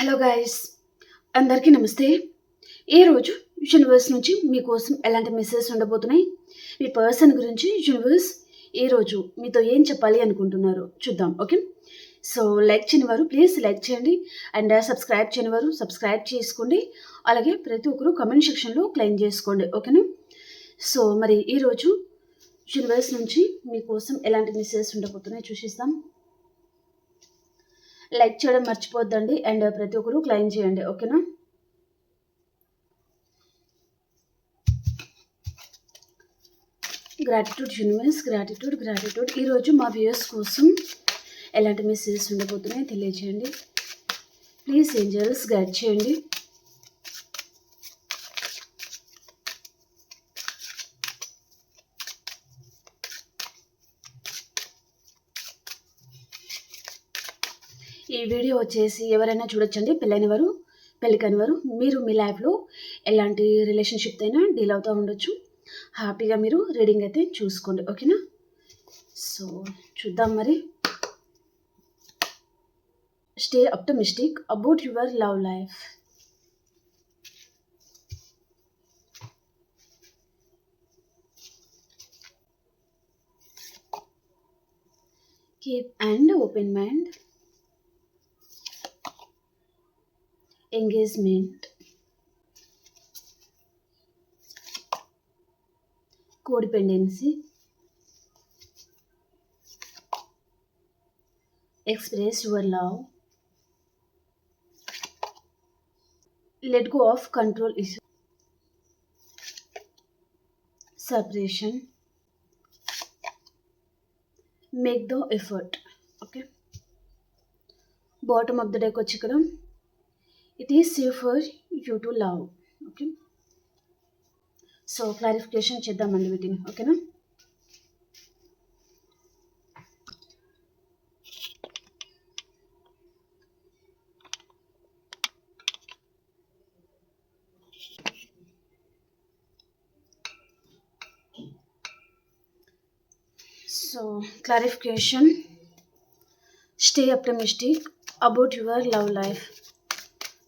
Hello guys, అందరికీ నమస్తే. ఈరోజు యూనివర్స్ నుంచి మీకోసం ఎలాంటి మెసేజ్ ఉండబోతున్నాయి, మీ పర్సన్ గురించి యూనివర్స్ ఈరోజు మీతో ఏం చెప్పాలి అనుకుంటున్నారు చూద్దాం. ఓకే, సో లైక్ చేయని వారు ప్లీజ్ లైక్ చేయండి అండ్ సబ్స్క్రైబ్ చేయని వారు సబ్స్క్రైబ్ చేసుకోండి. అలాగే ప్రతి ఒక్కరు కమెంట్ సెక్షన్లో క్లెయిమ్ చేసుకోండి. ఓకేనా? సో మరి ఈరోజు యూనివర్స్ నుంచి మీకోసం ఎలాంటి మెసేజ్ ఉండబోతున్నాయి చూసిస్తాం. లైక్ చేయడం మర్చిపోద్దండి అండ్ ప్రతి ఒక్కరు క్లెయిమ్ చేయండి. ఓకేనా? Gratitude universe, gratitude. ఈరోజు మా వ్యూయర్స్ కోసం ఎలాంటి మెసేజెస్ ఉండబోతున్నాయి తెలియజేయండి. ప్లీజ్ ఏంజల్స్ గైడ్ చేయండి. ఈ వీడియో వచ్చేసి ఎవరైనా చూడొచ్చండి, పెళ్ళైన వారు పెళ్ళి కాని వారు. మీరు మీ లైఫ్లో ఎలాంటి రిలేషన్షిప్ అయినా డీల్ అవుతూ ఉండొచ్చు. హ్యాపీగా మీరు రీడింగ్ అయితే చూసుకోండి. ఓకేనా? సో చూద్దాం మరి. Stay optimistic about your love life. Keep and open mind. Engagement, codependency, express your love, let go of control issue, separation, make the effort. Okay, bottom of the deck వచ్చి it is safe for you to love. Okay, so clarification చేద్దామండి వీటిని. ఓకేనా? So clarification, stay optimistic about your love life.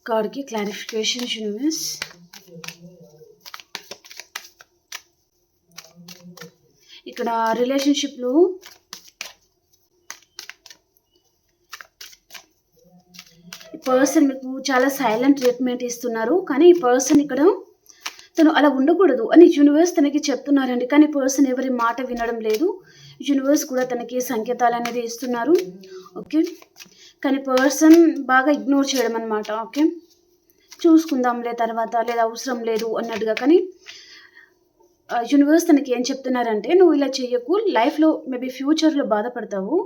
కార్డ్కి clarification universe. ఇక్కడ రిలేషన్షిప్లో ఈ person మీకు చాలా సైలెంట్ ట్రీట్మెంట్ ఇస్తున్నారు, కానీ ఈ పర్సన్ ఇక్కడ తను అలా ఉండకూడదు అని యూనివర్స్ తనకి చెప్తున్నారండి. కానీ పర్సన్ ఎవరి మాట వినడం లేదు. యూనివర్స్ కూడా తనకి సంకేతాలు అనేది ఇస్తున్నారు. ఓకే, కానీ పర్సన్ బాగా ఇగ్నోర్ చేయడం అనమాట. ఓకే, చూసుకుందాంలే తర్వాత, లేదా అవసరం లేదు అన్నట్టుగా. కానీ యూనివర్స్ తనకి ఏం చెప్తున్నారంటే, నువ్వు ఇలా చెయ్యకు, లైఫ్లో మేబీ ఫ్యూచర్లో బాధపడతావు,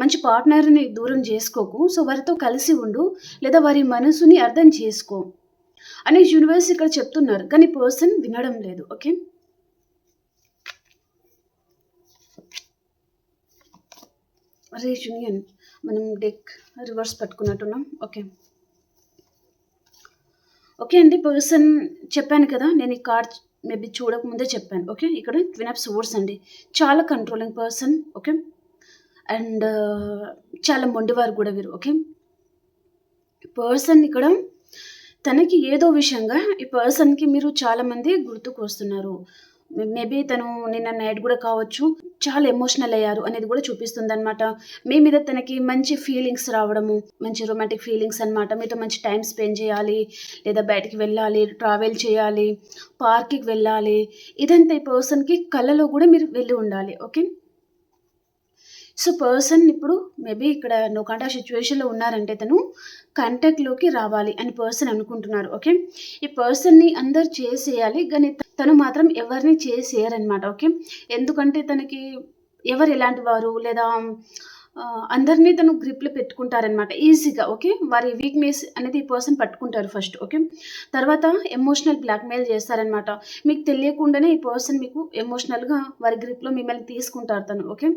మంచి పార్ట్నర్ని దూరం చేసుకోకు, సో వారితో కలిసి ఉండు, లేదా వారి మనసుని అర్థం చేసుకో అని యూనివర్స్ ఇక్కడ చెప్తున్నారు. కానీ పర్సన్ వినడం లేదు. ఓకే, రీయూనియన్ మనం డెక్ రివర్స్ పట్టుకున్నట్టున్నాం. ఓకే ఓకే అండి, పర్సన్ చెప్పాను కదా, నేను ఈ కార్డ్ మేబీ చూడకముందే చెప్పాను. ఓకే, ఇక్కడ క్వీన్ ఆఫ్ సోర్స్ అండి, చాలా కంట్రోలింగ్ పర్సన్. ఓకే, అండ్ చాలా మొండివారు కూడా వీరు. ఓకే, పర్సన్ ఇక్కడ తనకి ఏదో విషయంగా ఈ పర్సన్కి మీరు చాలామంది గుర్తుకు వస్తున్నారు. మేబీ తను నిన్న నైట్ కూడా కావచ్చు చాలా ఎమోషనల్ అయ్యారు అనేది కూడా చూపిస్తుంది అనమాట. మీ మీద తనకి మంచి ఫీలింగ్స్ రావడము, మంచి రొమాంటిక్ ఫీలింగ్స్ అనమాట. మీతో మంచి టైం స్పెండ్ చేయాలి, లేదా బయటికి వెళ్ళాలి, ట్రావెల్ చేయాలి, పార్క్కి వెళ్ళాలి, ఇదంతా ఈ పర్సన్కి కళ్ళలో కూడా మీరు వెళ్ళి ఉండాలి. ఓకే, సో పర్సన్ ఇప్పుడు మేబీ ఇక్కడ నో కాంటాక్ట్ సిచ్యువేషన్లో ఉన్నారంటే తను కాంటాక్ట్లోకి రావాలి అని పర్సన్ అనుకుంటున్నారు. ఓకే, ఈ పర్సన్ని అందరు చేసేయాలి, కానీ తను మాత్రం ఎవరిని చేసేయరనమాట. ఓకే, ఎందుకంటే తనకి ఎవరు ఎలాంటి వారు, లేదా అందరినీ తను గ్రిప్లో పెట్టుకుంటారనమాట ఈజీగా. ఓకే, వారి వీక్నెస్ అనేది ఈ పర్సన్ పట్టుకుంటారు ఫస్ట్. ఓకే, తర్వాత ఎమోషనల్ బ్లాక్మెయిల్ చేస్తారనమాట. మీకు తెలియకుండానే ఈ పర్సన్ మీకు ఎమోషనల్గా వారి గ్రిప్లో మిమ్మల్ని తీసుకుంటారు తను. ఓకే,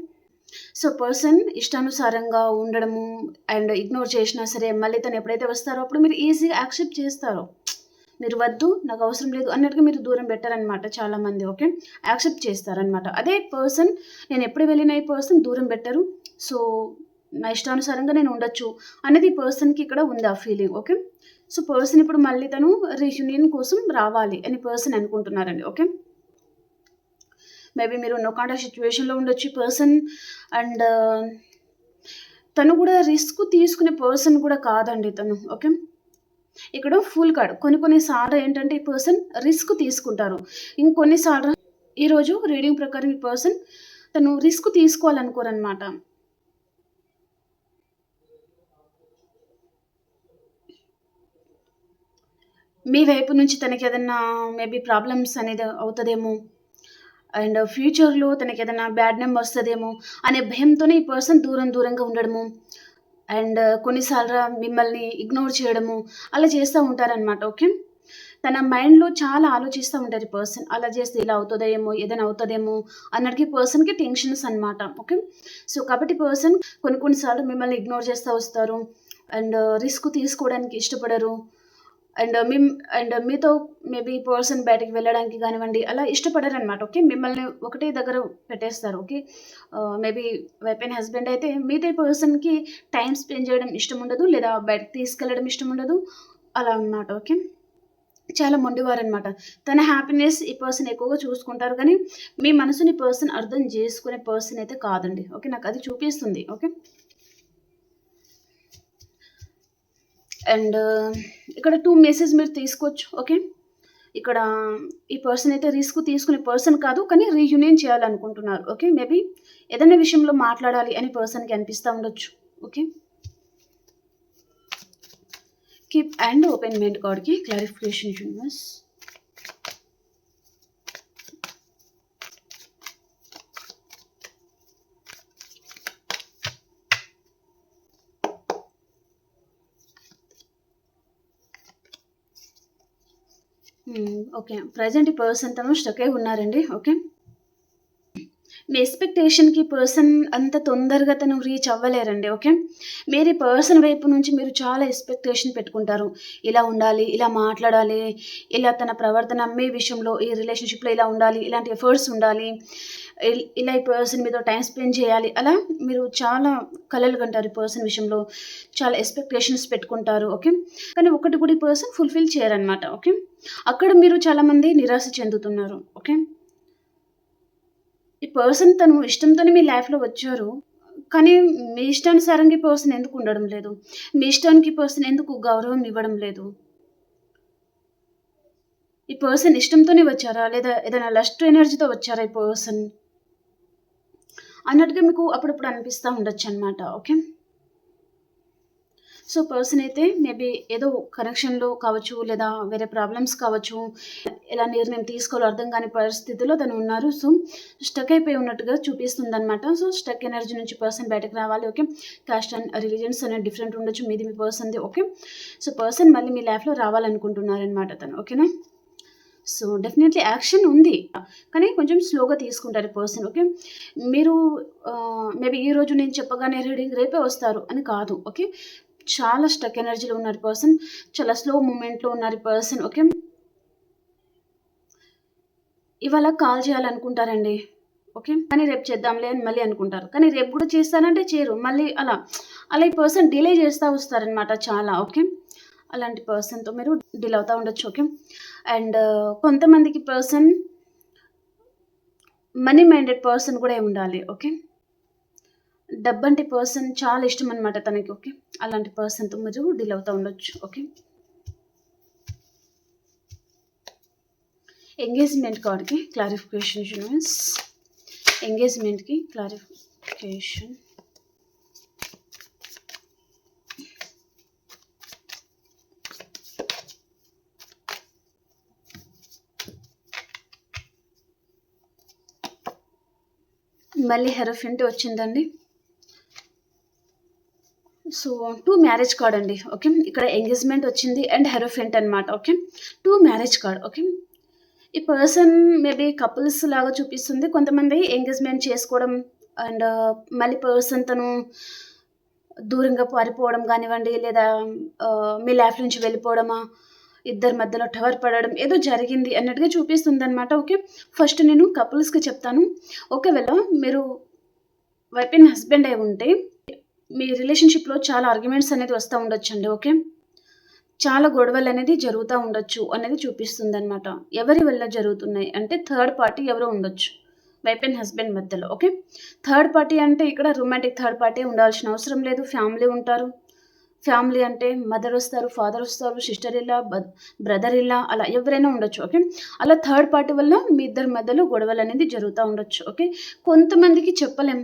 సో పర్సన్ ఇష్టానుసారంగా ఉండడము అండ్ ఇగ్నోర్ చేసినా సరే మళ్ళీ తను ఎప్పుడైతే వస్తారో అప్పుడు మీరు ఈజీగా యాక్సెప్ట్ చేస్తారో, మీరు వద్దు నాకు అవసరం లేదు అన్నట్టుగా మీరు దూరం పెట్టారనమాట చాలామంది. ఓకే, యాక్సెప్ట్ చేస్తారనమాట. అదే పర్సన్ నేను ఎప్పుడు వెళ్ళిన ఈ పర్సన్ దూరం పెట్టరు. సో నా ఇష్టానుసారంగా నేను ఉండొచ్చు అనేది ఈ పర్సన్‌కి ఇక్కడ ఉంది ఆ ఫీలింగ్. ఓకే. సో, పర్సన్ ఇప్పుడు మళ్ళీ తను రీయూనియన్ కోసం రావాలి అని పర్సన్ అనుకుంటున్నారండి. ఓకే. మేబీ మీరు నో కాంటాక్ట్ సిట్యుయేషన్‌లో ఉండొచ్చు ఈ పర్సన్. అండ్ తను కూడా రిస్క్ తీసుకునే పర్సన్ కూడా కాదండి తను. ఓకే. ఇక్కడ ఫుల్ కార్డ్. కొన్ని సార్లు ఏంటంటే ఈ పర్సన్ రిస్క్ తీసుకుంటారు. ఇంకొన్ని సార్లు ఈరోజు రీడింగ్ ప్రకారం ఈ పర్సన్ తను రిస్క్ తీసుకోవాలనుకోరనమాట. మీ వైపు నుంచి తనకేదన్నా మేబీ ప్రాబ్లమ్స్ అనేది అవుతదేమో. అండ్ ఫ్యూచర్‌లో తనకేదన్నా బ్యాడ్ నేమ్ వస్తదేమో అనే భయంతోనే ఈ పర్సన్ దూరంగా ఉండడము. అండ్ కొన్నిసార్లు మిమ్మల్ని ఇగ్నోర్ చేయడము అలా చేస్తూ ఉంటారనమాట. ఓకే. తన మైండ్‌లో చాలా ఆలోచిస్తూ ఉంటారు ఈ పర్సన్. అలా చేస్తే ఇలా అవుతదేమో, ఏదైనా అవుతదేమో అన్నట్టుగా ఈ పర్సన్‌కి టెన్షన్స్ అనమాట. ఓకే. సో, కాబట్టి పర్సన్ కొన్ని సార్లు మిమ్మల్ని ఇగ్నోర్ చేస్తా వస్తారు. అండ్ రిస్క్ తీసుకోవడానికి ఇష్టపడరు. అండ్ అండ్ మీతో మేబీ పర్సన్ బయటకి వెళ్ళడానికి గానివ్వండి, అలా ఇష్టపడరనమాట. ఓకే. మిమ్మల్ని ఒకటే దగ్గర పెట్టేస్తారు. Okay. Maybe wife and husband అయితే మీతో ఈ పర్సన్‌కి టైమ్ స్పెండ్ చేయడం ఇష్టముండదు. లేదా బయటకి తీసుకెళ్ళడం ఇష్టముండదు. అలా అనమాట. ఓకే. చాలా మొండివారనమాట. తన హ్యాపీనెస్ ఈ పర్సన్ ఎక్కువగా చూసుకుంటారు కానీ, మీ మనసుని పర్సన్ అర్థం చేసుకునే పర్సన్ అయితే కాదండి. ఓకే. నాకది చూపిస్తుంది. ఓకే. అండ్ ఇక్కడ 2 మెసేజ్ మీరు తీసుకోవచ్చు. ఓకే. ఇక్కడ ఈ పర్సన్ అయితే రిస్క్ తీసుకునే పర్సన్ కాదు. కానీ రీయూనియన్ చేయాలనుకుంటున్నారు. ఓకే. మేబీ ఏదైనా విషయంలో మాట్లాడాలి అని పర్సన్‌కి అనిపిస్తా ఉండొచ్చు. Okay. Keep and open mind కార్డ్‌కి క్లారిఫికేషన్ యూనివర్స్. ఓకే. ప్రెజెంట్ ఈ పర్సన్ తను స్టక్ అయి ఉన్నారండి. ఓకే. మీ ఎక్స్‌పెక్టేషన్‌కి పర్సన్ అంత తొందరగా తను రీచ్ అవ్వలేరండి. ఓకే. మీరు ఈ పర్సన్ వైపు నుంచి మీరు చాలా ఎక్స్‌పెక్టేషన్ పెట్టుకుంటారు. ఇలా ఉండాలి, ఇలా మాట్లాడాలి, ఇలా తన ప్రవర్తన మీ విషయంలో ఈ రిలేషన్‌షిప్‌లో ఇలా ఉండాలి, ఇలాంటి ఎఫర్ట్స్ ఉండాలి, ఇలా ఈ పర్సన్ మీతో టైమ్ స్పెండ్ చేయాలి. అలా మీరు చాలా కలలు కంటారు ఈ పర్సన్ విషయంలో. చాలా ఎక్స్‌పెక్టేషన్స్ పెట్టుకుంటారు. ఓకే. కానీ ఒకటి కూడా ఈ పర్సన్ ఫుల్‌ఫిల్ చేయరనమాట. ఓకే. అక్కడ మీరు చాలామంది నిరాశ చెందుతున్నారు. ఓకే. ఈ పర్సన్ తను ఇష్టంతోనే మీ లైఫ్‌లో వచ్చారు. కానీ మీ ఇష్టానుసారంగా ఈ పర్సన్ ఎందుకు ఉండడం లేదు? మీ ఇష్టానికి ఈ పర్సన్ ఎందుకు గౌరవం ఇవ్వడం లేదు? ఈ పర్సన్ ఇష్టంతోనే వచ్చారా? లేదా ఏదైనా లస్ట్ ఎనర్జీతో వచ్చారా ఈ పర్సన్? అన్నట్టుగా మీకు అప్పుడప్పుడు అనిపిస్తా ఉండొచ్చనమాట. ఓకే. సో, పర్సన్ అయితే మేబీ ఏదో కనెక్షన్‌లో కావచ్చు, లేదా వేరే ప్రాబ్లమ్స్ కావచ్చు, ఎలా నిర్ణయం తీసుకోవాలో అర్థం కాని పరిస్థితిలో తను ఉన్నారు. సో, స్టక్ అయిపోయి ఉన్నట్టుగా చూపిస్తుందనమాట. సో, స్టక్ ఎనర్జీ నుంచి పర్సన్ బయటకు రావాలి. ఓకే. కాస్ట్ అండ్ రిలీజియన్స్ అనేది డిఫరెంట్ ఉండొచ్చు. మీది మీ పర్సన్‌ది. ఓకే. సో, పర్సన్ మళ్ళీ మీ లైఫ్‌లో రావాలనుకుంటున్నారనమాట తను. ఓకేనా? సో, డెఫినెట్‌లీ యాక్షన్ ఉంది. కానీ కొంచెం స్లోగా తీసుకుంటారు ఈ పర్సన్. ఓకే. మీరు మేబీ ఈరోజు నేను చెప్పగానే రీడింగ్ రేపే వస్తారు అని కాదు. ఓకే. చాలా స్టక్ ఎనర్జీలో ఉన్నారు ఈ పర్సన్. చాలా స్లో మూవ్‌మెంట్‌లో ఉన్నారు ఈ పర్సన్. ఓకే. ఇవాళ కాల్ చేయాలనుకుంటారండి. ఓకే. కానీ రేపు చేద్దాంలే అని మళ్ళీ అనుకుంటారు. కానీ రేపు గూడా చేస్తానంటే చేయరు. మళ్ళీ అలా ఈ పర్సన్ డిలే చేస్తా వస్తారనమాట చాలా. ఓకే. అలాంటి పర్సన్‌తో మీరు డీల్ అవుతా ఉండొచ్చు. ఓకే. అండ్ కొంతమందికి పర్సన్ మనీ మైండెడ్ పర్సన్ కూడా ఉండాలి. ఓకే. డబ్బంటే పర్సన్ చాలా ఇష్టమనమాట తనకి. ఓకే. అలాంటి పర్సన్‌తో మీరు డీల్ అవుతా ఉండొచ్చు. ఓకే. ఎంగేజ్‌మెంట్ కార్డ్‌కి క్లారిఫికేషన్ యూనివర్స్. ఎంగేజ్‌మెంట్‌కి క్లారిఫికేషన్. మళ్ళీ హెరోఫెంట్ వచ్చిందండి. సో, 2 మ్యారేజ్ కార్డ్ అండి. ఓకే. ఇక్కడ ఎంగేజ్‌మెంట్ వచ్చింది అండ్ హెరోఫెంట్ అనమాట. ఓకే. 2 marriage card. ఓకే. ఈ పర్సన్ మేబీ కపుల్స్ లాగా చూపిస్తుంది. కొంతమంది ఎంగేజ్‌మెంట్ చేసుకోవడం అండ్ మళ్ళీ పర్సన్ తను దూరంగా పారిపోవడం గానివ్వండి, లేదా మీ లైఫ్ నుంచి వెళ్ళిపోవడమా, ఇద్దరి మధ్యలో టవర్ పడడం ఏదో జరిగింది అన్నట్టుగా చూపిస్తుందనమాట. ఓకే. ఫస్ట్ నేను కపుల్స్‌కి చెప్తాను. ఒకవేళ మీరు వైఫ్ అండ్ హస్బెండ్ అయి ఉంటే మీ రిలేషన్‌షిప్‌లో చాలా ఆర్గ్యుమెంట్స్ అనేది వస్తా ఉండొచ్చండి. ఓకే. చాలా గొడవలనేది జరుగుతా ఉండొచ్చు అనేది చూపిస్తుందనమాట. ఎవరి వల్ల జరుగుతున్నాయి అంటే థర్డ్ పార్టీ ఎవరో ఉండొచ్చు. వైఫ్ అండ్ హస్బెండ్ మధ్యలో. ఓకే. థర్డ్ పార్టీ అంటే ఇక్కడ రొమాంటిక్ థర్డ్ పార్టీ ఉండాల్సిన అవసరం లేదు. ఫ్యామిలీ ఉంటారు. ఫ్యామిలీ అంటే మదర్ వస్తారు, ఫాదర్ వస్తారు, సిస్టర్ ఇల్లా, బ్రదర్ ఇల్లా అలా ఎవరైనా ఉండొచ్చు. ఓకే. అలా థర్డ్ పార్టీ వల్ల మీ ఇద్దరి మధ్యలో గొడవలనేది జరుగుతా ఉండొచ్చు. ఓకే. కొంతమందికి చెప్పలేం.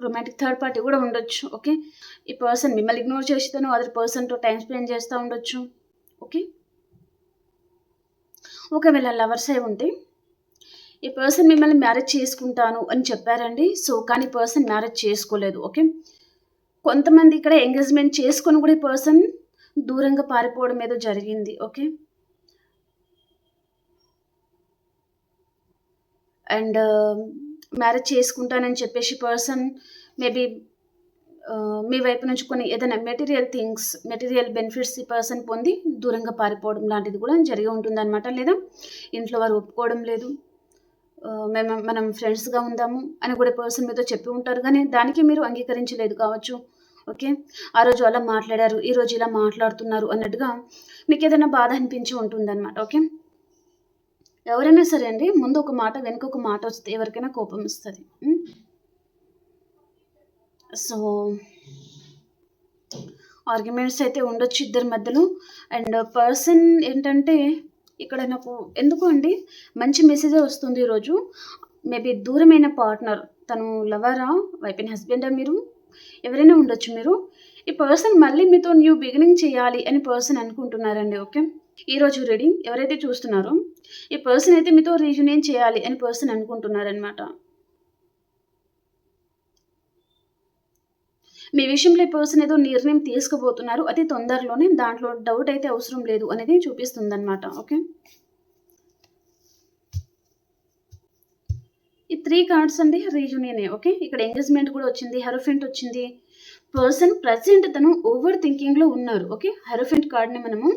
రొమాంటిక్ థర్డ్ పార్టీ గూడా ఉండొచ్చు. ఓకే. ఈ పర్సన్ మిమ్మల్ని ఇగ్నోర్ చేసి తను అదర్ పర్సన్‌తో టైమ్ స్పెండ్ చేస్తా ఉండొచ్చు. ఓకే. ఒకవేళ లవర్స్ అయి ఉంటే, ఈ పర్సన్ మిమ్మల్ని మ్యారేజ్ చేసుకుంటాను అని చెప్పారండి. సో, కానీ పర్సన్ మ్యారేజ్ చేసుకోలేదు. ఓకే. కొంతమంది ఇక్కడ ఎంగేజ్‌మెంట్ చేసుకొని కూడా ఈ పర్సన్ దూరంగా పారిపోవడం ఏదో జరిగింది. ఓకే. అండ్ మ్యారేజ్ చేసుకుంటానని చెప్పేసి పర్సన్ మేబీ మీ వైపు నుంచి కొన్ని ఏదైనా మెటీరియల్ బెనిఫిట్స్ ఈ పర్సన్ పొంది దూరంగా పారిపోవడం లాంటిది కూడా జరిగి ఉంటుందనమాట. లేదా ఇంట్లో వారు ఒప్పుకోవడం లేదు. మనం ఫ్రెండ్స్‌గా ఉందాము అని కూడా పర్సన్ మీతో చెప్పి ఉంటారు. కానీ దానికి మీరు అంగీకరించలేదు కావచ్చు. ఓకే. ఆ రోజు అలా మాట్లాడారు. ఈరోజు ఇలా మాట్లాడుతున్నారు అన్నట్టుగా మీకేదైనా బాధ అనిపించి ఉంటుందనమాట. ఓకే. ఎవరైనా సరే అండి ముందు ఒక మాట వెనక ఒక మాట వస్తే ఎవరికైనా కోపం వస్తది. సో, ఆర్గ్యుమెంట్స్ అయితే ఉండొచ్చు ఇద్దరి మధ్యలో. అండ్ పర్సన్ ఏంటంటే ఇక్కడ నాకు ఎందుకో అండి మంచి మెసేజే వస్తుంది ఈరోజు. మేబీ దూరమైన పార్ట్నర్ తను లవరా, వైఫ్ అండ్ హస్బెండా మీరు ఎవరైనా ఉండొచ్చు మీరు. ఈ పర్సన్ మళ్ళీ మీతో న్యూ బిగినింగ్ చేయాలి అని పర్సన్ అనుకుంటున్నారండి. ఓకే. ఈరోజు రీడింగ్ ఎవరైతే చూస్తున్నారో ఈ పర్సన్ అయితే మీతో రీయూనియన్ చేయాలి అని పర్సన్ అనుకుంటున్నారనమాట. మీ విషయంలో ఈ పర్సన్ ఏదో నిర్ణయం తీసుకోబోతున్నారు. అతి తొందరలోనే. దాంట్లో డౌట్ అయితే అవసరం లేదు అనేది చూపిస్తుందనమాట. ఓకే. ఈ 3 కార్డ్స్ అండి రీయూనియనే. ఓకే. ఇక్కడ ఎంగేజ్‌మెంట్ కూడా వచ్చింది. హెరోఫెంట్ వచ్చింది. పర్సన్ ప్రెజెంట్ తను ఓవర్ థింకింగ్‌లో ఉన్నారు. ఓకే. హెరోఫెంట్ కార్డ్‌ని మనము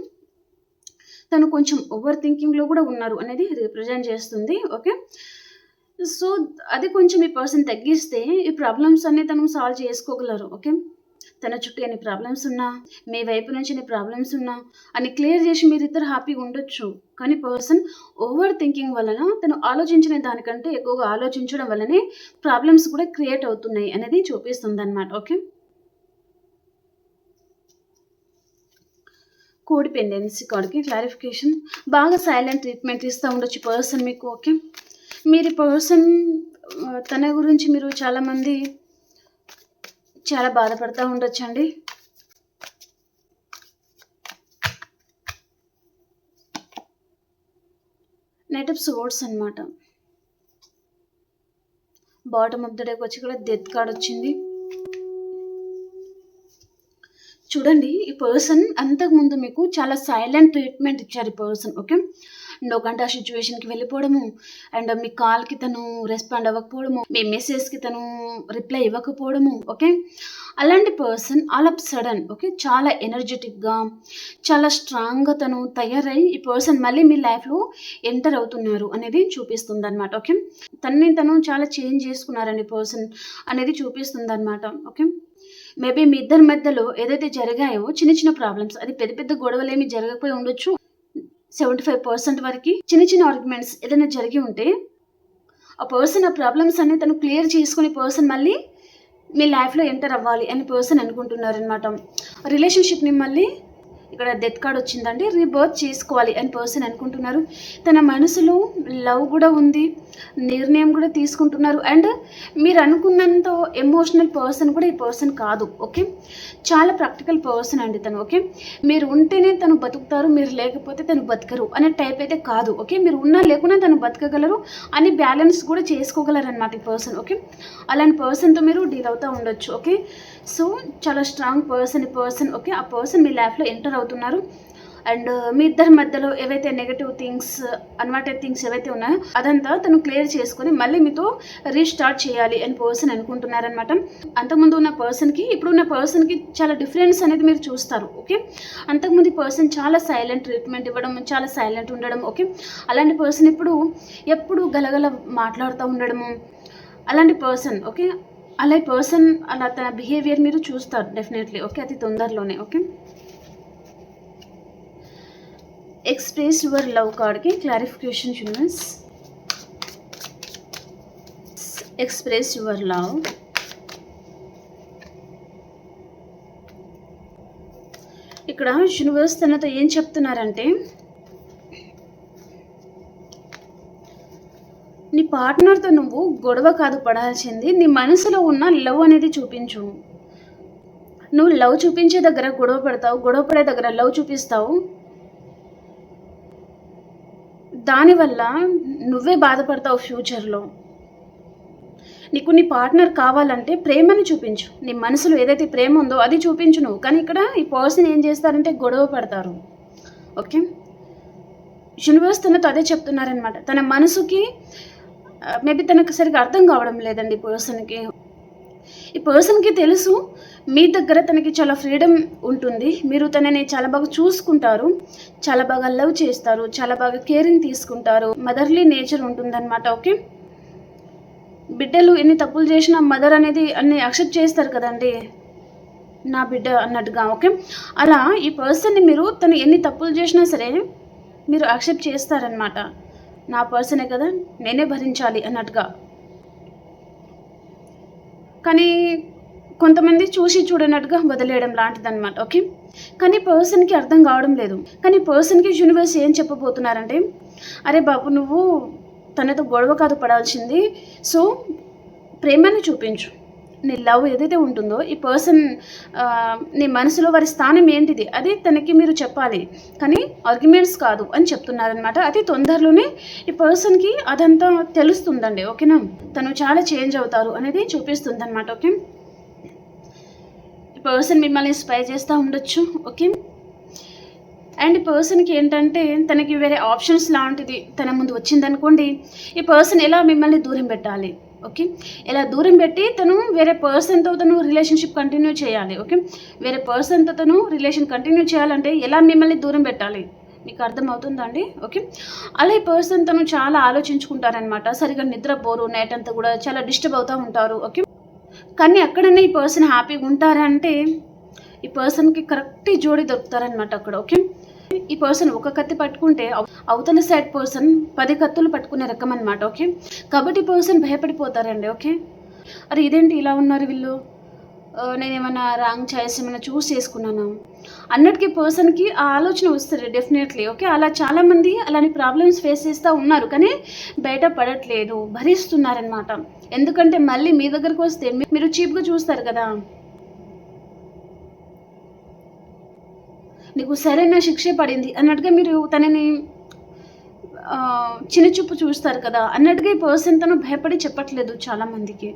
తను కొంచెం ఓవర్ థింకింగ్‌లో కూడా ఉన్నారు అనేది రిప్రజెంట్ చేస్తుంది. ఓకే. సో, అది కొంచెం ఈ పర్సన్ తగ్గిస్తే ఈ ప్రాబ్లమ్స్ అన్నీ తను సాల్వ్ చేసుకోగలరు. ఓకే. తన చుట్టూ ఎన్ని ప్రాబ్లమ్స్ ఉన్నా, మీ వైపు నుంచి ఎన్ని ప్రాబ్లమ్స్ ఉన్నా అన్ని క్లియర్ చేసి మీరిద్దరు హ్యాపీగా ఉండొచ్చు. కానీ పర్సన్ ఓవర్ థింకింగ్ వలన తను ఆలోచించిన దానికంటే ఎక్కువగా ఆలోచించడం వల్లనే ప్రాబ్లమ్స్ కూడా క్రియేట్ అవుతున్నాయి అనేది చూపిస్తుందనమాట. ఓకే. కోడి పెండెన్సీ కార్డ్‌కి క్లారిఫికేషన్. బాగా సైలెంట్ ట్రీట్మెంట్ ఇస్తా ఉండొచ్చు పర్సన్ మీకు. ఓకే. మీరు పర్సన్ తన గురించి మీరు చాలామంది చాలా బాధపడతా ఉండొచ్చండి. నైట్ ఆఫ్ సోర్డ్స్ అనమాట. బాటమ్ ఆఫ్ ద డేకి వచ్చి కూడా డెత్ కార్డ్ వచ్చింది. చూడండి ఈ పర్సన్ అంతకుముందు మీకు చాలా సైలెంట్ ట్రీట్మెంట్ ఇచ్చారు ఈ పర్సన్. ఓకే. ఎందుకంటే ఆ సిచ్యువేషన్‌కి వెళ్ళిపోవడము అండ్ మీ కాల్‌కి తను రెస్పాండ్ అవ్వకపోవడము, మీ మెసేజ్‌కి తను రిప్లై ఇవ్వకపోవడము. ఓకే. అలాంటి person all of sudden okay చాలా ఎనర్జెటిక్‌గా, చాలా స్ట్రాంగ్‌గా తను తయారై ఈ పర్సన్ మళ్ళీ మీ లైఫ్‌లో ఎంటర్ అవుతున్నారు అనేది చూపిస్తుందనమాట. ఓకే. తనని తను చాలా చేంజ్ చేసుకున్నారండి పర్సన్ అనేది చూపిస్తుందనమాట. ఓకే. మేబీ మీ ఇద్దరి మధ్యలో ఏదైతే జరిగాయో చిన్న చిన్న ప్రాబ్లమ్స్ అది పెద్ద పెద్ద గొడవలేమి జరగకపోయి ఉండొచ్చు. 75% వరకి చిన్న చిన్న ఆర్గ్యుమెంట్స్ ఏదైనా జరిగి ఉంటే ఆ పర్సన్ ఆ ప్రాబ్లమ్స్ అన్ని తను క్లియర్ చేసుకుని పర్సన్ మళ్ళీ మీ లైఫ్‌లో ఎంటర్ అవ్వాలి అని పర్సన్ అనుకుంటున్నారనమాట. రిలేషన్‌షిప్‌ని మళ్ళీ ఇక్కడ డెత్ కార్డ్ వచ్చిందండి. రీబర్త్ చేసుకోవాలి అని పర్సన్ అనుకుంటున్నారు. తన మనసులో లవ్ కూడా ఉంది. నిర్ణయం కూడా తీసుకుంటున్నారు. అండ్ మీరు అనుకున్నంత ఎమోషనల్ పర్సన్ కూడా ఈ పర్సన్ కాదు. ఓకే. చాలా ప్రాక్టికల్ పర్సన్ అండి తను. ఓకే. మీరు ఉంటేనే తను బతుకుతారు, మీరు లేకపోతే తను బతకరు అనే టైప్ అయితే కాదు. ఓకే. మీరు ఉన్నా లేకున్నా తను బతకగలరు అని బ్యాలెన్స్ కూడా చేసుకోగలరనమాట ఈ పర్సన్. ఓకే. అలాంటి పర్సన్‌తో మీరు డీల్ అవుతూ ఉండొచ్చు. ఓకే. సో, చాలా స్ట్రాంగ్ పర్సన్ ఈ పర్సన్. ఓకే. ఆ పర్సన్ మీ లైఫ్‌లో ఎంటర్ అవుతున్నారు. అండ్ మీ ఇద్దరి మధ్యలో ఏవైతే నెగెటివ్ థింగ్స్, అన్వాంటెడ్ థింగ్స్ ఏవైతే ఉన్నాయో అదంతా తను క్లియర్ చేసుకొని మళ్ళీ మీతో రీస్టార్ట్ చేయాలి అని పర్సన్ అనుకుంటున్నారనమాట. అంతకుముందు ఉన్న పర్సన్‌కి ఇప్పుడున్న పర్సన్‌కి చాలా డిఫరెన్స్ అనేది మీరు చూస్తారు. ఓకే. అంతకుముందు ఈ పర్సన్ చాలా సైలెంట్ ట్రీట్మెంట్ ఇవ్వడం, చాలా సైలెంట్ ఉండడం. ఓకే. అలాంటి పర్సన్ ఇప్పుడు ఎప్పుడు గలగల మాట్లాడుతూ ఉండడము అలాంటి పర్సన్. ఓకే. అలా ఈ పర్సన్ అలా తన బిహేవియర్ మీరు చూస్తారు డెఫినెట్లీ. ఓకే, అతి తొందరలోనే. ఓకే, ఎక్స్‌ప్రెస్ యువర్ లవ్ కార్డ్‌కి clarification universe. Express your love. ఇక్కడ యూనివర్స్ తనతో ఏం చెప్తున్నారంటే, నీ పార్ట్నర్‌తో నువ్వు గొడవ కాదు పడాల్సింది, నీ మనసులో ఉన్న లవ్ అనేది చూపించు. నువ్వు లవ్ చూపించే దగ్గర గొడవ పడతావు, గొడవ పడే దగ్గర లవ్ చూపిస్తావు. దానివల్ల నువ్వే బాధపడతావు ఫ్యూచర్‌లో. నీకు నీ పార్ట్నర్ కావాలంటే ప్రేమని చూపించు. నీ మనసులో ఏదైతే ప్రేమ ఉందో అది చూపించు నువ్వు. కానీ ఇక్కడ ఈ పర్సన్ ఏం చేస్తారంటే గొడవ పడతారు. ఓకే, యూనివర్స్ తనతో అదే చెప్తున్నారనమాట. తన మనసుకి మేబీ తనకు సరిగ్గా అర్థం కావడం లేదండి పర్సన్కి. ఈ పర్సన్కి తెలుసు మీ దగ్గర తనకి చాలా ఫ్రీడమ్ ఉంటుంది, మీరు తనని చాలా బాగా చూసుకుంటారు, చాలా బాగా లవ్ చేస్తారు, చాలా బాగా కేరింగ్ తీసుకుంటారు, మదర్లీ నేచర్ ఉంటుందన్నమాట. ఓకే, బిడ్డలు ఎన్ని తప్పులు చేసినా మదర్ అనేది అన్ని యాక్సెప్ట్ చేస్తారు కదండి, నా బిడ్డ అన్నట్టుగా. ఓకే, అలా ఈ పర్సన్ని మీరు తను ఎన్ని తప్పులు చేసినా సరే మీరు యాక్సెప్ట్ చేస్తారనమాట. నా పర్సనే కదా, నేనే భరించాలి అన్నట్టుగా. కానీ కొంతమంది చూసి చూడనట్టుగా వదిలేయడం లాంటిదన్నమాట. ఓకే, కానీ పర్సన్కి అర్థం కావడం లేదు. కానీ పర్సన్కి యూనివర్స్ ఏం చెప్పబోతున్నారంటే, అరే బాబు, నువ్వు తనతో గొడవ కాదు పడాల్సింది, సో ప్రేమని చూపించు. నీ లవ్ ఏదైతే ఉంటుందో ఈ పర్సన్ నీ మనసులో వారి స్థానం ఏంటిది అది తనకి మీరు చెప్పాలి, కానీ ఆర్గ్యుమెంట్స్ కాదు అని చెప్తున్నారనమాట. అతి తొందరలోనే ఈ పర్సన్కి అదంతా తెలుస్తుందండి. ఓకేనా, తను చాలా చేంజ్ అవుతారు అనేది చూపిస్తుంది అనమాట. ఓకే, ఈ పర్సన్ మిమ్మల్ని స్పై చేస్తూ ఉండొచ్చు. ఓకే, అండ్ ఈ పర్సన్కి ఏంటంటే తనకి వేరే ఆప్షన్స్ లాంటిది తన ముందు వచ్చిందనుకోండి, ఈ పర్సన్ ఎలా మిమ్మల్ని దూరం పెట్టాలి. ఓకే, ఇలా దూరం పెట్టి తను వేరే పర్సన్తో తను రిలేషన్షిప్ కంటిన్యూ చేయాలి. ఓకే, వేరే పర్సన్తో తను రిలేషన్ కంటిన్యూ చేయాలంటే ఎలా మిమ్మల్ని దూరం పెట్టాలి మీకు అర్థమవుతుందండి. ఓకే, అలా ఈ పర్సన్ తను చాలా ఆలోచించుకుంటారనమాట. సరిగ్గా నిద్రపోరు, నైట్ అంతా కూడా చాలా డిస్టర్బ్ అవుతూ ఉంటారు. ఓకే, కానీ అక్కడనే ఈ పర్సన్ హ్యాపీగా ఉంటారంటే ఈ పర్సన్కి కరెక్ట్ జోడి దొరుకుతారనమాట అక్కడ. ఓకే, ఈ పర్సన్ ఒక కత్తి పట్టుకుంటే అవతల సైడ్ పర్సన్ 10 కత్తులు పట్టుకునే రకం అనమాట. ఓకే, కాబట్టి ఈ పర్సన్ భయపడిపోతారండి. ఓకే, అరే ఇదేంటి ఇలా ఉన్నారు వీళ్ళు, నేనేమన్నా రాంగ్ చాయిస్ ఏమైనా చూస్ చేసుకున్నాను అన్నట్టుకి పర్సన్కి ఆ ఆలోచన వస్తుంది డెఫినెట్లీ. ఓకే, అలా చాలామంది అలాంటి ప్రాబ్లమ్స్ ఫేస్ చేస్తూ ఉన్నారు, కానీ బయట పడట్లేదు, భరిస్తున్నారనమాట. ఎందుకంటే మళ్ళీ మీ దగ్గరకు వస్తే మీరు చీప్గా చూస్తారు కదా, నీకు సరైన శిక్ష పడింది అన్నట్టుగా మీరు తనని చిన్న చూపు చూస్తారు కదా అన్నట్టుగా ఈ పర్సన్ తను భయపడి చెప్పట్లేదు చాలామందికి.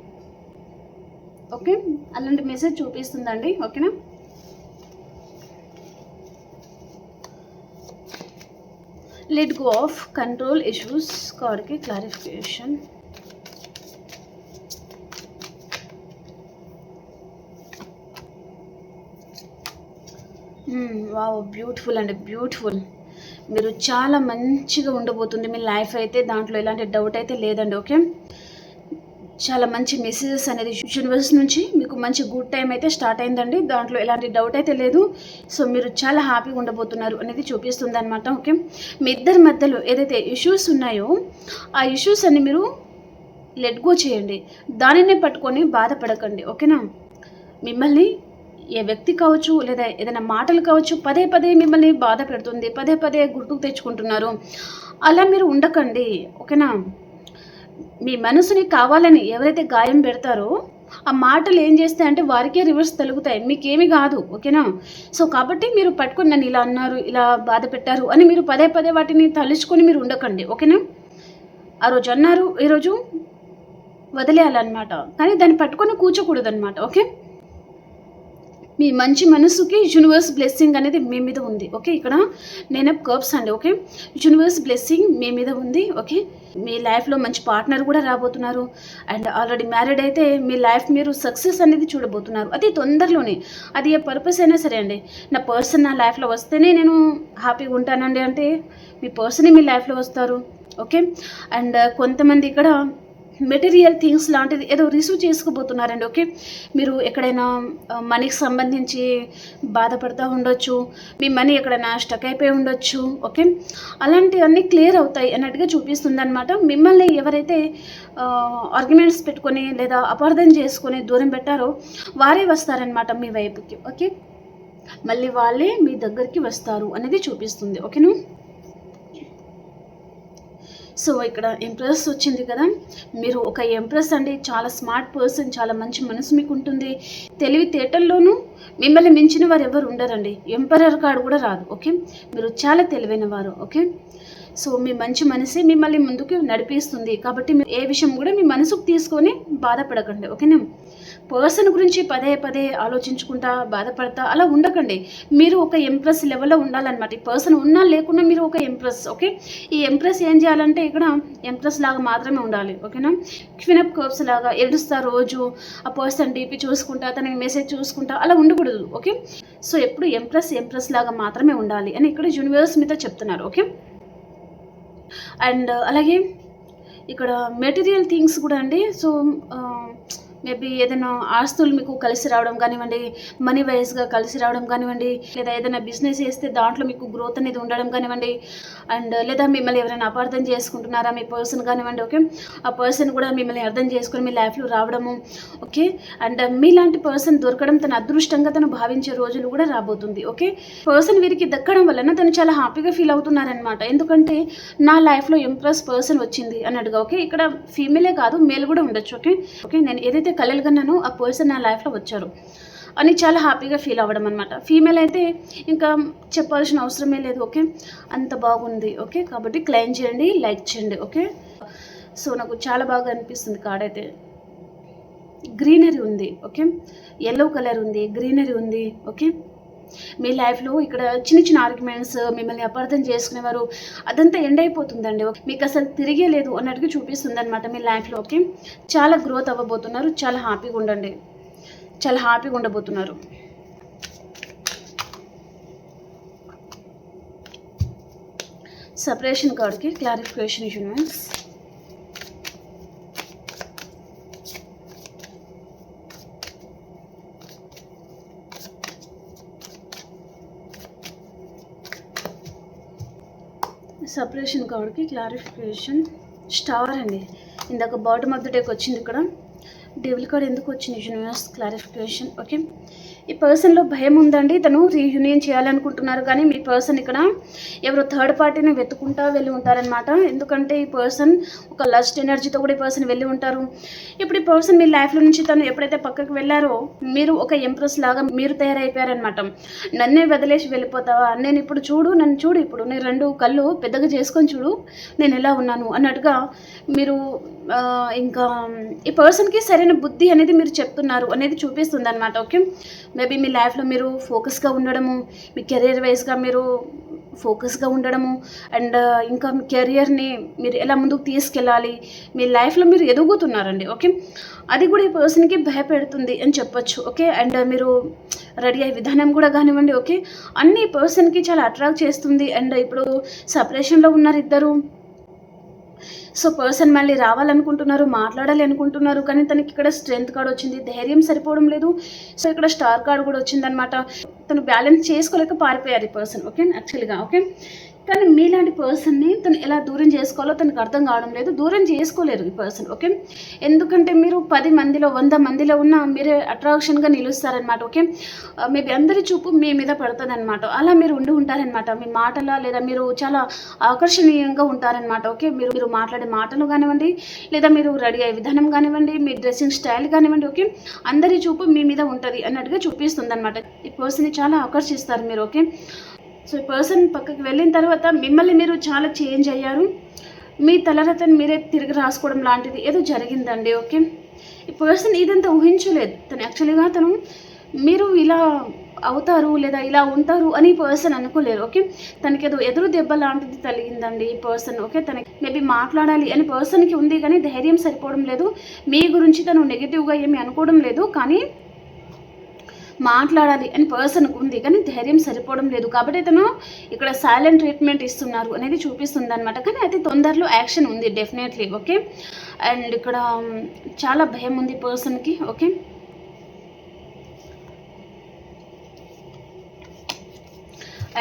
ఓకే, అలాంటి మెసేజ్ చూపిస్తుందండి. ఓకేనా, let go of control issues కార్డ్కి క్లారిఫికేషన్. వావ్, బ్యూటిఫుల్ అండి, బ్యూటిఫుల్. మీరు చాలా మంచిగా ఉండబోతుంది మీ లైఫ్ అయితే, దాంట్లో ఎలాంటి డౌట్ అయితే లేదండి. ఓకే, చాలా మంచి మెసేజెస్ అనేది యూనివర్స్ నుంచి మీకు మంచి గుడ్ టైం అయితే స్టార్ట్ అయిందండి, దాంట్లో ఎలాంటి డౌట్ అయితే లేదు. సో మీరు చాలా హ్యాపీగా ఉండబోతున్నారు అనేది చూపిస్తుంది అనమాట. ఓకే, మీ ఇద్దరి మధ్యలో ఏదైతే ఇష్యూస్ ఉన్నాయో ఆ ఇష్యూస్ అన్ని మీరు లెట్ గో చేయండి, దానినే పట్టుకొని బాధపడకండి. ఓకేనా, మిమ్మల్ని ఏ వ్యక్తి కావచ్చు లేదా ఏదైనా మాటలు కావచ్చు పదే పదే మిమ్మల్ని బాధ పెడుతుంది, పదే పదే గుర్తుకు తెచ్చుకుంటున్నారు, అలా మీరు ఉండకండి. ఓకేనా, మీ మనసుని కావాలని ఎవరైతే గాయం పెడతారో ఆ మాటలు ఏం చేస్తాయంటే వారికే రివర్స్ తలుగుతాయి, మీకేమీ కాదు. ఓకేనా, సో కాబట్టి మీరు పట్టుకొని నన్ను ఇలా అన్నారు, ఇలా బాధ పెట్టారు అని మీరు పదే పదే వాటిని తలుచుకొని మీరు ఉండకండి. ఓకేనా, ఆ రోజు అన్నారు, ఈరోజు వదిలేయాలన్నమాట, కానీ దాన్ని పట్టుకొని కూర్చోకూడదు అనమాట. ఓకే, మీ మంచి మనసుకి యూనివర్స్ బ్లెస్సింగ్ అనేది మీ మీద ఉంది. ఓకే, ఇక్కడ నేను కర్బ్స్ అండి. ఓకే, యూనివర్స్ బ్లెస్సింగ్ మీ మీద ఉంది. ఓకే, మీ లైఫ్లో మంచి పార్ట్నర్ కూడా రాబోతున్నారు, అండ్ ఆల్రెడీ మ్యారీడ్ అయితే మీ లైఫ్ మీరు సక్సెస్ అనేది చూడబోతున్నారు అతి తొందరలోనే. అది ఏ పర్పస్ అయినా సరే అండి, నా పర్సన్ నా లైఫ్లో వస్తేనే నేను హ్యాపీగా ఉంటానండి అంటే మీ పర్సనే మీ లైఫ్లో వస్తారు. ఓకే, అండ్ కొంతమంది ఇక్కడ మెటీరియల్ థింగ్స్ లాంటిది ఏదో రిసీవ్ చేసుకోబోతున్నారండి. ఓకే, మీరు ఎక్కడైనా మనీకి సంబంధించి బాధపడుతూ ఉండొచ్చు, మీ మనీ ఎక్కడైనా స్టక్ అయిపోయి ఉండొచ్చు. ఓకే, అలాంటివన్నీ క్లియర్ అవుతాయి అన్నట్టుగా చూపిస్తుంది అనమాట. మిమ్మల్ని ఎవరైతే ఆర్గ్యుమెంట్స్ పెట్టుకొని లేదా అపార్థం చేసుకొని దూరం పెట్టారో వారే వస్తారనమాట మీ వైపుకి. ఓకే, మళ్ళీ వాళ్ళే మీ దగ్గరికి వస్తారు అనేది చూపిస్తుంది. ఓకేనా. సో ఇక్కడ ఎంప్రెస్ వచ్చింది కదా, మీరు ఒక ఎంప్రెస్ అండి. చాలా స్మార్ట్ పర్సన్, చాలా మంచి మనసు మీకు ఉంటుంది. తెలివితేటల్లోనూ మిమ్మల్ని మించిన వారు ఎవరు ఉండరండి. ఎంపరర్ కార్డు కూడా రాదు. ఓకే, మీరు చాలా తెలివైన వారు. ఓకే, సో మీ మంచి మనసే మిమ్మల్ని ముందుకు నడిపిస్తుంది. కాబట్టి మీరు ఏ విషయం కూడా మీ మనసుకు తీసుకొని బాధపడకండి. ఓకేనా. పర్సన్ గురించి పదే పదే ఆలోచించుకుంటా బాధపడతా అలా ఉండకండి. మీరు ఒక ఎంప్రెస్ లెవెల్లో ఉండాలన్నమాట. ఈ పర్సన్ ఉన్నా లేకున్నా మీరు ఒక ఎంప్రెస్. ఓకే, ఈ ఎంప్రెస్ ఏం చేయాలంటే ఇక్కడ ఎంప్రెస్ లాగా మాత్రమే ఉండాలి. ఓకేనా. క్వీన్ ఆఫ్ కప్స్ లాగా ఏడుస్తా రోజు ఆ పర్సన్ డీపీ చూసుకుంటా, తనకి మెసేజ్ చూసుకుంటా అలా ఉండకూడదు. ఓకే, సో ఎప్పుడు ఎంప్రెస్ లాగా మాత్రమే ఉండాలి అని ఇక్కడ యూనివర్స్ మీతో చెప్తున్నారు. ఓకే, అండ్ అలాగే ఇక్కడ మెటీరియల్ థింగ్స్ కూడా అండి. సో మేబీ ఏదైనా ఆస్తులు మీకు కలిసి రావడం కానివ్వండి, మనీ వైజ్గా కలిసి రావడం కానివ్వండి, లేదా ఏదైనా బిజినెస్ చేస్తే దాంట్లో మీకు గ్రోత్ అనేది ఉండడం కానివ్వండి, అండ్ లేదా మిమ్మల్ని ఎవరైనా అపార్థం చేసుకుంటున్నారా మీ పర్సన్ కానివ్వండి. ఓకే, ఆ పర్సన్ కూడా మిమ్మల్ని అర్థం చేసుకొని మీ లైఫ్లో రావడము. ఓకే, అండ్ మీలాంటి పర్సన్ దొరకడం తన అదృష్టంగా తను భావించే రోజులు కూడా రాబోతుంది. ఓకే, పర్సన్ వీరికి దక్కడం వలన తను చాలా హ్యాపీగా ఫీల్ అవుతున్నారనమాట. ఎందుకంటే నా లైఫ్లో ఎంప్రెస్ పర్సన్ వచ్చింది అన్నట్టుగా. ఓకే, ఇక్కడ ఫీమేలే కాదు మేల్ కూడా ఉండొచ్చు. ఓకే, ఓకే, నేను ఏదైతే కలలుగన్నానో ఆ పర్సన్ నా లైఫ్లో వచ్చారు అని చాలా హ్యాపీగా ఫీల్ అవ్వడం అనమాట. ఫీమేల్ అయితే ఇంకా చెప్పాల్సిన అవసరమే లేదు. ఓకే, అంత బాగుంది. ఓకే, కాబట్టి క్లెయిమ్ చేయండి, లైక్ చేయండి. ఓకే, సో నాకు చాలా బాగా అనిపిస్తుంది కార్డ్ అయితే. గ్రీనరీ ఉంది. ఓకే, ఎల్లో కలర్ ఉంది, గ్రీనరీ ఉంది. ఓకే, మీ లైఫ్లో ఇక్కడ చిన్న చిన్న ఆర్గ్యుమెంట్స్, మిమ్మల్ని అపార్థం చేసుకునేవారు, అదంతా ఎండ్ అయిపోతుందండి. మీకు అసలు తిరిగే లేదు అన్నట్టుగా చూపిస్తుంది అనమాట మీ లైఫ్లో. ఓకే, చాలా గ్రోత్ అవ్వబోతున్నారు. చాలా హ్యాపీగా ఉండండి, చాలా హ్యాపీగా ఉండబోతున్నారు. సెపరేషన్ కార్డ్కి క్లారిఫికేషన్ యూనివర్స్. సెపరేషన్ కార్డ్కి క్లారిఫికేషన్ స్టార్ అండి. ఇందాక బాటమ్ ఆఫ్ ద డేకి వచ్చింది. ఇక్కడ డెవిల్ కార్డ్ ఎందుకు వచ్చింది యూనివర్స్ క్లారిఫికేషన్. ఓకే, ఈ పర్సన్లో భయం ఉందండి. తను రీయూనియన్ చేయాలనుకుంటున్నారు, కానీ మీ పర్సన్ ఇక్కడ ఎవరో థర్డ్ పార్టీని వెతుకుంటా వెళ్ళి ఉంటారనమాట. ఎందుకంటే ఈ పర్సన్ ఒక లస్ట్ ఎనర్జీతో కూడా ఈ పర్సన్ వెళ్ళి ఉంటారు. ఇప్పుడు ఈ పర్సన్ మీ లైఫ్లో నుంచి తను ఎప్పుడైతే పక్కకు వెళ్ళారో మీరు ఒక ఎంప్రెస్ లాగా మీరు తయారైపోయారనమాట. నన్నే వదిలేసి వెళ్ళిపోతావా, నేను ఇప్పుడు చూడు, నన్ను చూడు, ఇప్పుడు నేను రెండు కళ్ళు పెద్దగా చేసుకొని చూడు నేను ఎలా ఉన్నాను అన్నట్టుగా మీరు ఇంకా ఈ పర్సన్కి సరైన బుద్ధి అనేది మీరు చెప్తున్నారు అనేది చూపిస్తుంది అనమాట. ఓకే, మేబీ మీ లైఫ్లో మీరు ఫోకస్గా ఉండడము, మీ కెరీర్ వైజ్గా మీరు ఫోకస్గా ఉండడము, అండ్ ఇంకా మీ కెరియర్ని మీరు ఎలా ముందుకు తీసుకెళ్ళాలి, మీ లైఫ్లో మీరు ఎదుగుతున్నారండి. ఓకే, అది కూడా ఈ పర్సన్కి భయపెడుతుంది అని చెప్పొచ్చు. ఓకే, అండ్ మీరు రెడీ అయ్యే విధానం కూడా కానివ్వండి. ఓకే, అన్ని పర్సన్కి చాలా అట్రాక్ట్ చేస్తుంది. అండ్ ఇప్పుడు సపరేషన్లో ఉన్నారు ఇద్దరు. సో పర్సన్ మళ్ళీ రావాలనుకుంటున్నారు, మాట్లాడాలి అనుకుంటున్నారు, కానీ తనకి ఇక్కడ స్ట్రెంత్ కార్డ్ వచ్చింది, ధైర్యం సరిపోవడం లేదు. సో ఇక్కడ స్టార్ కార్డ్ కూడా వచ్చిందనమాట. తను బ్యాలెన్స్ చేసుకోలేక పారిపోయారు ఈ పర్సన్. ఓకే, యాక్చువల్గా. ఓకే, కానీ మీలాంటి పర్సన్ని తను ఎలా దూరం చేసుకోవాలో తనకు అర్థం కావడం లేదు. దూరం చేసుకోలేరు ఈ పర్సన్. ఓకే, ఎందుకంటే మీరు 10 మందిలో 100 మందిలో ఉన్న మీరే అట్రాక్షన్గా నిలుస్తారనమాట. ఓకే, మేబీ అందరి చూపు మీ మీద పడుతుంది అనమాట. అలా మీరు ఉండి ఉంటారనమాట. మీ మాటల లేదా మీరు చాలా ఆకర్షణీయంగా ఉంటారనమాట. ఓకే, మీరు మాట్లాడే మాటలు కానివ్వండి, లేదా మీరు రెడీ అయ్యే విధానం కానివ్వండి, మీ డ్రెస్సింగ్ స్టైల్ కానివ్వండి. ఓకే, అందరి చూపు మీ మీద ఉంటుంది అన్నట్టుగా చూపిస్తుంది అనమాట. ఈ పర్సన్ని చాలా ఆకర్షిస్తారు మీరు. ఓకే, సో ఈ పర్సన్ పక్కకి వెళ్ళిన తర్వాత మిమ్మల్ని మీరు చాలా చేంజ్ అయ్యారు. మీ తలరాతని మీరే తిరిగి రాసుకోవడం లాంటిది ఏదో జరిగిందండి. ఓకే, ఈ పర్సన్ ఇదంతా ఊహించలేదు. తను యాక్చువల్గా మీరు ఇలా అవుతారు లేదా ఇలా ఉంటారు అని పర్సన్ అనుకోలేరు. ఓకే, తనకి ఏదో ఎదురు దెబ్బ లాంటిది తగిలిందండి ఈ పర్సన్. ఓకే, తనకి మేబీ మాట్లాడాలి అని పర్సన్కి ఉంది, కానీ ధైర్యం సరిపోవడం లేదు. మీ గురించి తను నెగిటివ్గా ఏమీ అనుకోవడం లేదు, కానీ మాట్లాడాలి అని పర్సన్ ఉంది, కానీ ధైర్యం సరిపోవడం లేదు. కాబట్టి తను ఇక్కడ సైలెంట్ ట్రీట్మెంట్ ఇస్తున్నారు అనేది చూపిస్తుంది అనమాట. కానీ అయితే తొందరలో యాక్షన్ ఉంది డెఫినెట్లీ. ఓకే, అండ్ ఇక్కడ చాలా భయం ఉంది పర్సన్కి. ఓకే,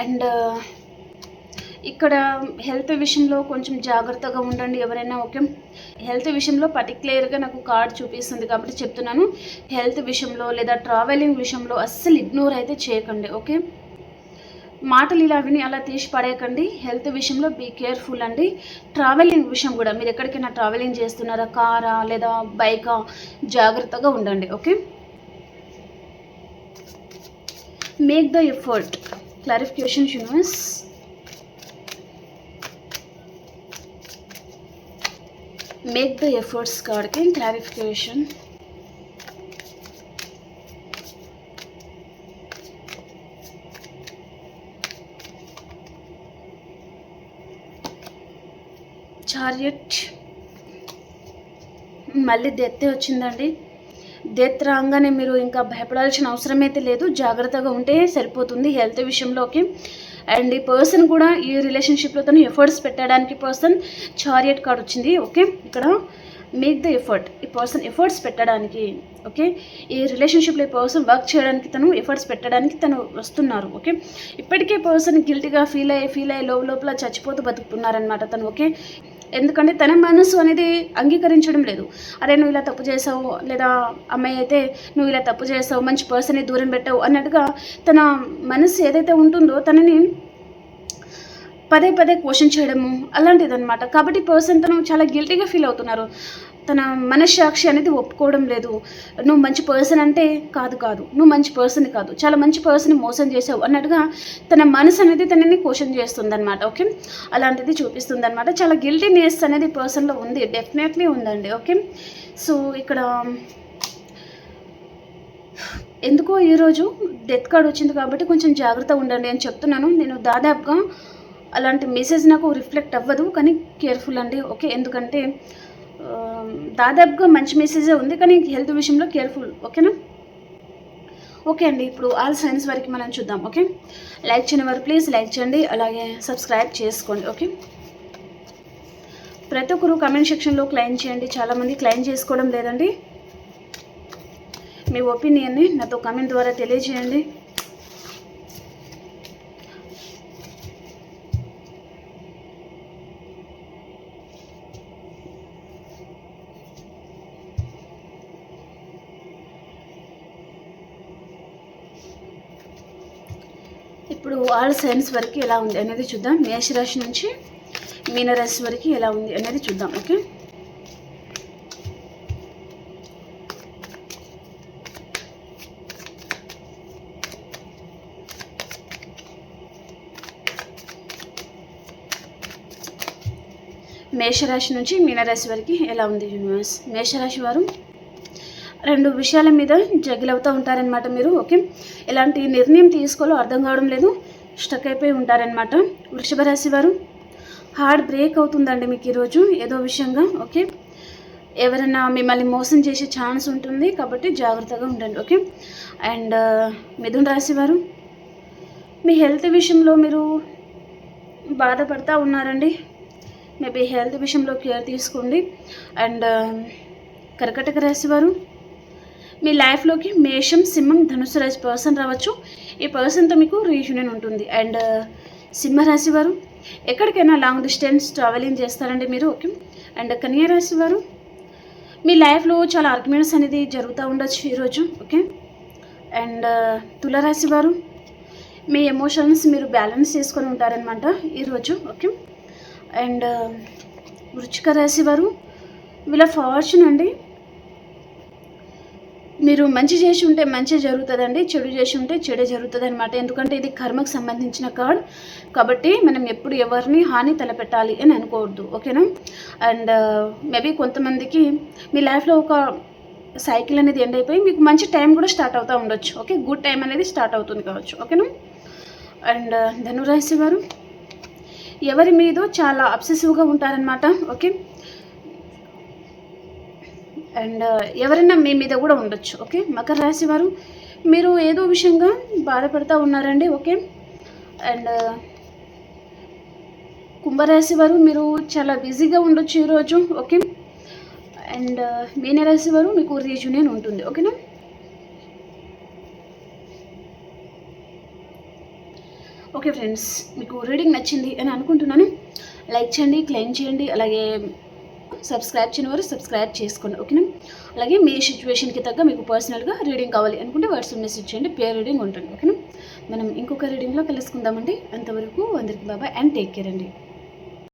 అండ్ ఇక్కడ హెల్త్ విషయంలో కొంచెం జాగ్రత్తగా ఉండండి ఎవరైనా. ఓకే, హెల్త్ విషయంలో పర్టికులర్గా నాకు కార్డ్ చూపిస్తుంది కాబట్టి చెప్తున్నాను. హెల్త్ విషయంలో లేదా ట్రావెలింగ్ విషయంలో అస్సలు ఇగ్నోర్ అయితే చేయకండి. ఓకే, మాటలు ఇలా విని అలా తీసి పడేయకండి. హెల్త్ విషయంలో బీ కేర్ఫుల్ అండి. ట్రావెలింగ్ విషయం కూడా, మీరు ఎక్కడికైనా ట్రావెలింగ్ చేస్తున్నారా, కారా లేదా బైకా, జాగ్రత్తగా ఉండండి. Okay, make the effort. Clarification universe. Make the efforts కార్డ్కి క్లారిఫికేషన్. చారియట్. మళ్ళీ డెత్ వచ్చిందండి. డెత్ రాగానే మీరు ఇంకా భయపడాల్సిన అవసరం అయితే లేదు, జాగ్రత్తగా ఉంటే సరిపోతుంది హెల్త్ విషయంలోకి. అండ్ ఈ పర్సన్ కూడా ఈ రిలేషన్షిప్లో తను ఎఫర్ట్స్ పెట్టడానికి పర్సన్ చారియట్ కార్డ్ వచ్చింది. ఓకే, ఇక్కడ మేక్ ద ఎఫర్ట్. ఈ పర్సన్ ఎఫర్ట్స్ పెట్టడానికి, ఓకే, ఈ రిలేషన్షిప్లో ఈ పర్సన్ వర్క్ చేయడానికి, తను ఎఫర్ట్స్ పెట్టడానికి తను వస్తున్నారు. ఓకే, ఇప్పటికే పర్సన్ గిల్టీగా ఫీల్ అయ్యి లోపల చచ్చిపోతూ బతుకుతున్నారనమాట తను. ఓకే, ఎందుకంటే తన మనసు అనేది అంగీకరించడం లేదు. అరే నువ్వు ఇలా తప్పు చేసావు, లేదా అమ్మాయి అయితే నువ్వు ఇలా తప్పు చేసావు, మంచి పర్సన్ని దూరం పెట్టావు అన్నట్టుగా తన మనసు ఏదైతే ఉంటుందో తనని పదే పదే క్వశ్చన్ చేయడము అలాంటిదన్నమాట. కాబట్టి పర్సన్ తను చాలా గిల్టీగా ఫీల్ అవుతున్నారు. తన మనస్సాక్షి అనేది ఒప్పుకోవడం లేదు. నువ్వు మంచి పర్సన్ అంటే కాదు, నువ్వు మంచి పర్సన్ కాదు, చాలా మంచి పర్సన్ని మోసం చేసావు అన్నట్టుగా తన మనసు అనేది తనని క్వశ్చన్ చేస్తుందన్నమాట. ఓకే, అలాంటిది చూపిస్తుంది అనమాట. చాలా గిల్టీనెస్ అనేది పర్సన్లో ఉంది, డెఫినెట్లీ ఉందండి. ఓకే, సో ఇక్కడ ఎందుకో ఈరోజు డెత్ కార్డ్ వచ్చింది కాబట్టి కొంచెం జాగ్రత్తగా ఉండండి అని చెప్తున్నాను నేను. దాదాపుగా అలాంటి మెసేజ్ నాకు రిఫ్లెక్ట్ అవ్వదు, కానీ కేర్ఫుల్ అండి. ఓకే, ఎందుకంటే దాదాపుగా మంచి మెసేజే ఉంది, కానీ హెల్త్ విషయంలో కేర్ఫుల్. ఓకేనా? ఓకే అండి, ఇప్పుడు ఆల్ సైన్స్ వరకు మనం చూద్దాం. ఓకే, లైక్ చేయని వారు ప్లీజ్ లైక్ చేయండి, అలాగే సబ్స్క్రైబ్ చేసుకోండి. ఓకే, ప్రతి ఒక్కరు కమెంట్ సెక్షన్లో క్లెయిమ్ చేయండి. చాలామంది క్లెయిమ్ చేసుకోవడం లేదండి. మీ ఒపీనియన్ని నాతో కమెంట్ ద్వారా తెలియజేయండి. ఇప్పుడు ఆల్ సైన్స్ వరకు ఎలా ఉంది అనేది చూద్దాం. మేషరాశి నుంచి మీనరాశి వరకు ఎలా ఉంది అనేది చూద్దాం. ఓకే, మేషరాశి నుంచి మీనరాశి వరకు ఎలా ఉంది యూనివర్స్. మేషరాశి వారు రెండు విషయాల మీద జగిల్ అవుతూ ఉంటారనమాట మీరు. ఓకే, ఎలాంటి నిర్ణయం తీసుకోవాలో అర్థం కావడం లేదు, స్టక్ అయిపోయి ఉంటారనమాట. వృషభ రాశి వారు హార్ట్ బ్రేక్ అవుతుందండి మీకు ఈరోజు ఏదో విషయంగా. ఓకే, ఎవరైనా మిమ్మల్ని మోసం చేసే ఛాన్స్ ఉంటుంది కాబట్టి జాగ్రత్తగా ఉండండి. ఓకే, అండ్ మిథున రాశి వారు మీ హెల్త్ విషయంలో మీరు బాధపడతా ఉన్నారండి. మేబీ హెల్త్ విషయంలో కేర్ తీసుకోండి. అండ్ కర్కాటక రాశి వారు మీ లైఫ్లోకి మేషం, సింహం, ధనుసు రాశి పర్సన్ రావచ్చు. ఈ పర్సన్తో మీకు రీయూనియన్ ఉంటుంది. అండ్ సింహరాశి వారు ఎక్కడికైనా లాంగ్ డిస్టెన్స్ ట్రావెలింగ్ చేస్తారండి మీరు. ఓకే, అండ్ కన్యా రాశి వారు మీ లైఫ్లో చాలా ఆర్గ్యుమెంట్స్ అనేది జరుగుతూ ఉండొచ్చు ఈరోజు. ఓకే, అండ్ తులారాశి వారు మీ ఎమోషన్స్ మీరు బ్యాలెన్స్ చేసుకొని ఉంటారనమాట ఈరోజు. ఓకే, అండ్ వృశ్చిక రాశి వారు వీళ్ళ ఫార్చ్యూన్ అండి. మీరు మంచి చేసి ఉంటే మంచి జరుగుతుందండి, చెడు చేసి ఉంటే చెడే జరుగుతుంది అనమాట. ఎందుకంటే ఇది కర్మకు సంబంధించిన కార్డ్ కాబట్టి మనం ఎప్పుడు ఎవరిని హాని తలపెట్టాలి అని అనుకోవద్దు. ఓకేనా? అండ్ మేబీ కొంతమందికి మీ లైఫ్లో ఒక సైకిల్ అనేది ఎండ్ అయిపోయి మీకు మంచి టైం కూడా స్టార్ట్ అవుతూ ఉండొచ్చు. ఓకే, గుడ్ టైం అనేది స్టార్ట్ అవుతుంది కావచ్చు. ఓకేనా? అండ్ ధనురాశి వారు ఎవరి మీదో చాలా అబ్సెసివ్గా ఉంటారనమాట. ఓకే, అండ్ ఎవరైనా మీ మీద కూడా ఉండొచ్చు. ఓకే, మకర రాశి వారు మీరు ఏదో విషయంగా బాధపడతా ఉన్నారండి. ఓకే. అండ్ కుంభరాశి వారు మీరు చాలా బిజీగా ఉండొచ్చు ఈరోజు. ఓకే. అండ్ మీనరాశి వారు మీకు రీయూనియన్ ఉంటుంది. ఓకేనా. ఓకే ఫ్రెండ్స్, మీకు రీడింగ్ నచ్చింది అని అనుకుంటున్నాను. లైక్ చేయండి, క్లెయిమ్ చేయండి, అలాగే సబ్స్క్రైబ్ చేయని వారు సబ్స్క్రైబ్ చేసుకోండి. ఓకేనా. అలాగే మీ సిచ్యువేషన్కి తగ్గ మీకు పర్సనల్గా రీడింగ్ కావాలి అనుకుంటే వాట్సాప్ మెసేజ్ చేయండి, పేర్ రీడింగ్ ఉంటుంది. ఓకేనా. మనం ఇంకొక రీడింగ్లో కలుసుకుందామండి. అంతవరకు అందరికీ బాబాయ్ అండ్ టేక్ కేర్ అండి.